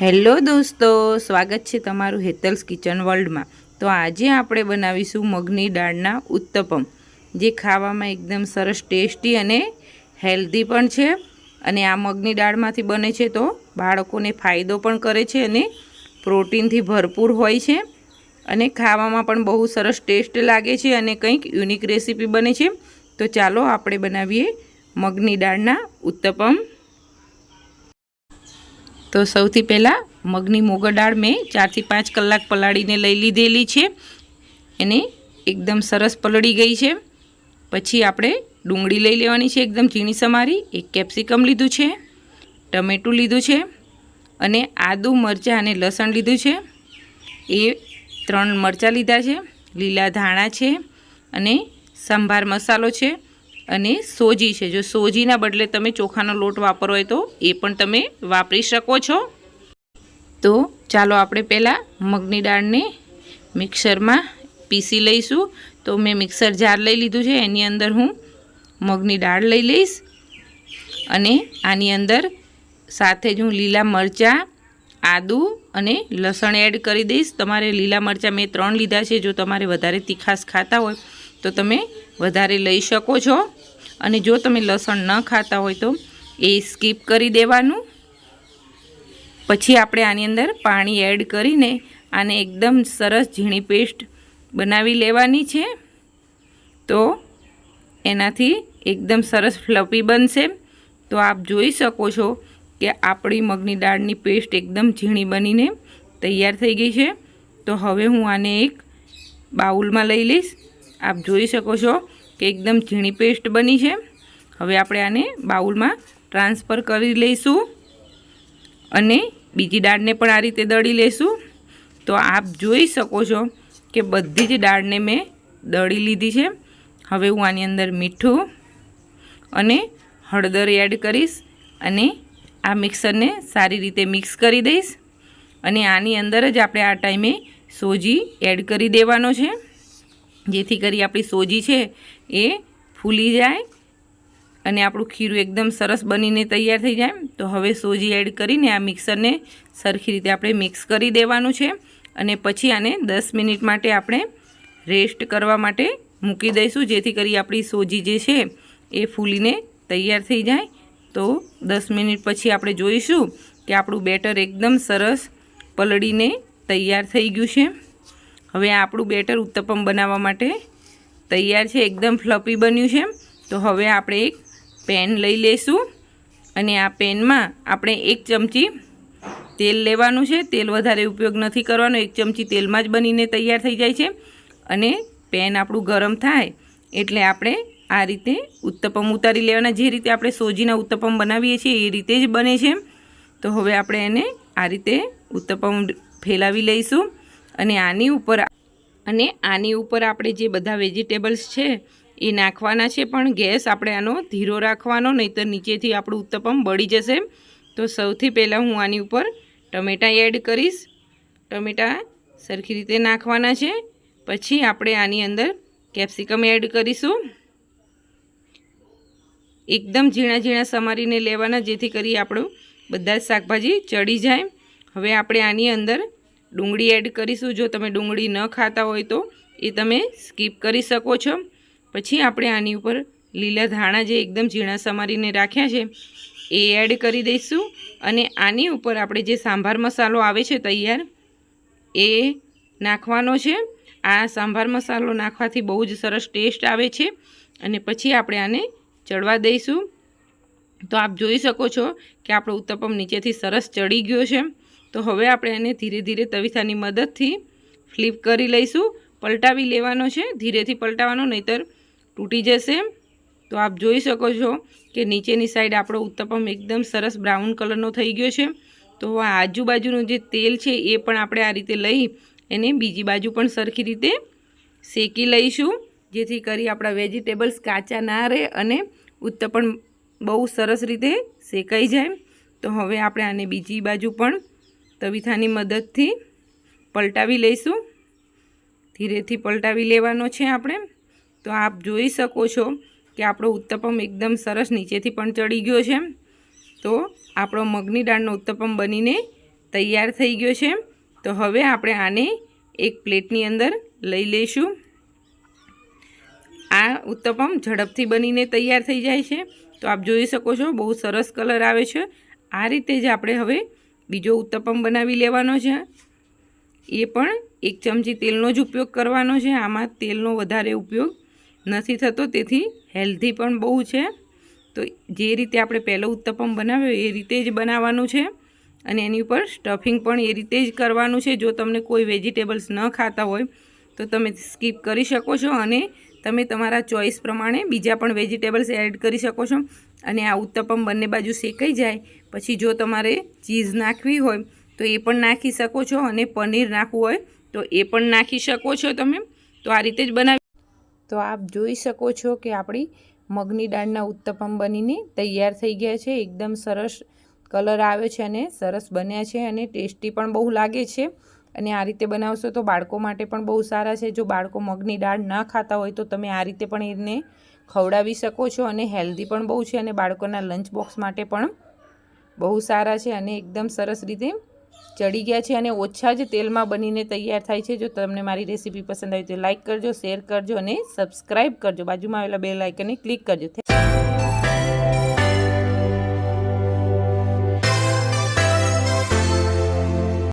Hello દોસ્તો, સ્વાગત છે તમારું હેતલ્સ કિચન વર્લ્ડમાં। તો આજે આપણે બનાવીશું મગની દાળના ઉત્તપમ, જે ખાવામાં એકદમ સરસ ટેસ્ટી અને હેલ્ધી પણ છે। અને આ મગની દાળમાંથી બને છે તો બાળકોને ફાયદો પણ કરે છે અને પ્રોટીનથી ભરપૂર હોય છે અને ખાવામાં પણ બહુ સરસ ટેસ્ટ લાગે છે અને કંઈક યુનિક રેસીપી બને છે। તો ચાલો આપણે બનાવીએ મગની દાળના ઉત્તપમ। તો સૌથી પહેલાં મગની મોગર દાળ મેં 4 થી 5 કલાક પલાળીને લઈ લીધેલી છે। એને એકદમ સરસ પલળી ગઈ છે। પછી આપણે ડુંગળી લઈ લેવાની છે એકદમ ઝીણી સમારી, એક કેપ્સિકમ લીધું છે, ટમેટું લીધું છે અને આદુ મરચાં અને લસણ લીધું છે। એ 3 મરચાં લીધા છે, લીલા ધાણા છે અને સંભાર મસાલો છે અને સોજી છે। જો સોજીના બદલે તમે ચોખાનો લોટ વાપરો હોય તો એ પણ તમે વાપરી શકો છો। તો ચાલો આપણે પહેલાં મગની દાળને મિક્સરમાં પીસી લઈશું। તો મેં મિક્સર જાર લઈ લીધું છે, એની અંદર હું મગની દાળ લઈ લઈશ અને આની અંદર સાથે જ હું લીલા મરચાં, આદુ અને લસણ એડ કરી દઈશ। તમારે લીલા મરચાં મેં 3 લીધા છે। જો તમારે વધારે તીખાશ ખાતા હોય તો તમે વધારે લઈ શકો છો અને જો તમે લસણ ન ખાતા હોય તો એ સ્કીપ કરી દેવાનું। પછી આપણે આની અંદર પાણી એડ કરીને આને એકદમ સરસ ઝીણી પેસ્ટ બનાવી લેવાની છે। તો એનાથી એકદમ સરસ ફ્લફી બનશે। તો આપ જોઈ શકો છો કે આપણી મગની દાળની પેસ્ટ એકદમ ઝીણી બનીને તૈયાર થઈ ગઈ છે। તો હવે હું આને એક બાઉલમાં લઈ લઈશ। આપ જોઈ શકો છો કે એકદમ ઝીણી પેસ્ટ બની છે। હવે આપણે આને બાઉલમાં ટ્રાન્સફર કરી લઈશું અને બીજી દાળને પણ આ રીતે દળી લઈશું। તો આપ જોઈ શકો છો કે બધી જ દાળને મેં દળી લીધી છે। હવે હું આની અંદર મીઠું અને હળદર એડ કરીશ અને આ મિક્સરને સારી રીતે મિક્સ કરી દઈશ અને આની અંદર જ આપણે આ ટાઈમે સોજી એડ કરી દેવાનો છે, જેથી કરી આપણી સોજી છે એ ફૂલી જાય અને આપણું ખીરું એકદમ સરસ બનીને તૈયાર થઈ જાય। તો હવે સોજી એડ કરીને આ મિક્સરને સરખી રીતે આપણે મિક્સ કરી દેવાનું છે અને પછી આને 10 મિનિટ માટે આપણે રેસ્ટ કરવા માટે મૂકી દઈશું, જેથી કરી આપણી સોજી જે છે એ ફૂલીને તૈયાર થઈ જાય। તો 10 મિનિટ પછી આપણે જોઈશું કે આપણું બેટર એકદમ સરસ પલળીને તૈયાર થઈ ગયું છે। હવે આપણું બેટર ઉત્તપમ બનાવવા માટે તૈયાર છે, એકદમ ફ્લફી બન્યું છે। તો હવે આપણે એક પેન લઈ લઈશું અને આ પેનમાં આપણે 1 ચમચી તેલ લેવાનું છે। તેલ વધારે ઉપયોગ નથી કરવાનો, 1 ચમચી તેલમાં જ બનીને તૈયાર થઈ જાય છે અને પેન આપણું ગરમ થાય એટલે આપણે આ રીતે ઉત્તપમ ઉતારી લેવાના। જે રીતે આપણે સોજીના ઉત્તપમ બનાવીએ છીએ એ રીતે જ બને છે। તો હવે આપણે એને આ રીતે ઉત્તપમ ફેલાવી લઈશું અને આની ઉપર આપણે જે બધા વેજીટેબલ્સ છે એ નાખવાના છે, પણ ગેસ આપણે આનો ધીરો રાખવાનો, નહીંતર નીચેથી આપણું ઉત્તપમ બળી જશે। તો સૌથી પહેલાં હું આની ઉપર ટમેટાં એડ કરીશ। ટમેટાં સરખી રીતે નાખવાના છે। પછી આપણે આની અંદર કેપ્સિકમ એડ કરીશું, એકદમ ઝીણા ઝીણા સમારીને લેવાના, જેથી કરી આપણું બધા જ શાકભાજી ચડી જાય। હવે આપણે આની અંદર ડુંગળી એડ કરીશું। જો તમે ડુંગળી ન ખાતા હોય તો એ તમે સ્કીપ કરી શકો છો। પછી આપણે આની ઉપર લીલા ધાણા જે એકદમ ઝીણા સમારીને રાખ્યા છે એ એડ કરી દઈશું અને આની ઉપર આપણે જે સાંભાર મસાલો આવે છે તૈયાર એ નાખવાનો છે। આ સાંભાર મસાલો નાખવાથી બહુ જ સરસ ટેસ્ટ આવે છે અને પછી આપણે આને ચડવા દઈશું। તો આપ જોઈ શકો છો કે આપણો ઉત્તપમ નીચેથી સરસ ચડી ગયો છે। તો હવે આપણે એને ધીરે ધીરે તવીથાની મદદથી ફ્લિપ કરી લઈશું, પલટાવી લેવાનો છે, ધીરેથી પલટાવવાનો, નહીંતર તૂટી જશે। તો આપ જોઈ શકો છો કે નીચેની સાઈડ આપણો ઉત્તપમ એકદમ સરસ બ્રાઉન કલરનો થઈ ગયો છે। તો આ આજુબાજુનું જે તેલ છે એ પણ આપણે આ રીતે લઈ એને બીજી બાજુ પણ સરખી રીતે શેકી લઈશું, જેથી કરી આપણા વેજીટેબલ્સ કાચા ના રહે અને ઉત્તપમ બહુ સરસ રીતે શેકાઈ જાય। તો હવે આપણે આને બીજી બાજુ પણ તવીથાની મદદથી પલટાવી લઈશું, ધીરેથી પલટાવી લેવાનો છે આપણે। તો આપ જોઈ શકો છો કે આપણો ઉત્તપમ એકદમ સરસ નીચેથી પણ ચડી ગયો છે। તો આપણો મગની દાળનો ઉત્તપમ બનીને તૈયાર થઈ ગયો છે. તો હવે આપણે આને એક પ્લેટની અંદર લઈ લઈશું. આ ઉત્તપમ ઝડપથી બનીને તૈયાર થઈ જાય છે. તો આપ જોઈ શકો છો બહુ સરસ કલર આવે છે. આ રીતે જ આપણે હવે બીજો ઉત્તપમ બનાવી લેવાનો છે. એ પણ 1 ચમચી તેલનો જ ઉપયોગ કરવાનો છે. આમાં તેલનો વધારે ઉપયોગ નથી થતો, તેથી હેલ્ધી પણ બહુ છે. તો જે રીતે આપણે પહેલો ઉત્તપમ બનાવ્યો એ રીતે જ બનાવવાનું છે અને એની ઉપર સ્ટફિંગ પણ એ રીતે જ કરવાનું છે. જો તમને કોઈ વેજીટેબલ્સ ન ખાતા હોય તો તમે સ્કીપ કરી શકો છો અને તમે તમારા ચોઈસ પ્રમાણે બીજા પણ વેજીટેબલ્સ એડ કરી શકો છો. અને આ ઉત્તપમ બંને બાજુ શેકાઈ જાય પછી જો તમારે ચીઝ નાખવી હોય તો એ પણ નાખી શકો છો અને પનીર નાખવું હોય તો એ પણ નાખી શકો છો તમે. તો આ રીતે જ બનાવી. તો આપ જોઈ શકો છો કે આપણી મગની દાળના ઉત્તપમ બનીને તૈયાર થઈ ગયા છે. એકદમ સરસ કલર આવે છે અને સરસ બન્યા છે અને ટેસ્ટી પણ બહુ લાગે છે. અને આ રીતે બનાવશો તો બાળકો માટે પણ બહુ સારા છે. જો બાળકો મગની દાળ ન ખાતા હોય તો તમે આ રીતે પણ એને ખવડાવી શકો છો અને હેલ્ધી પણ બહુ છે અને બાળકોના લંચ બોક્સ માટે પણ બહુ સારા છે અને એકદમ સરસ રીતે ચડી ગયા છે અને ઓછા જ તેલમાં બનીને તૈયાર થાય છે. જો તમને મારી રેસીપી પસંદ આવી તો લાઇક કરજો, શેર કરજો અને સબસ્ક્રાઈબ કરજો. બાજુમાં આવેલા બેલ આઇકનને ક્લિક કરજો.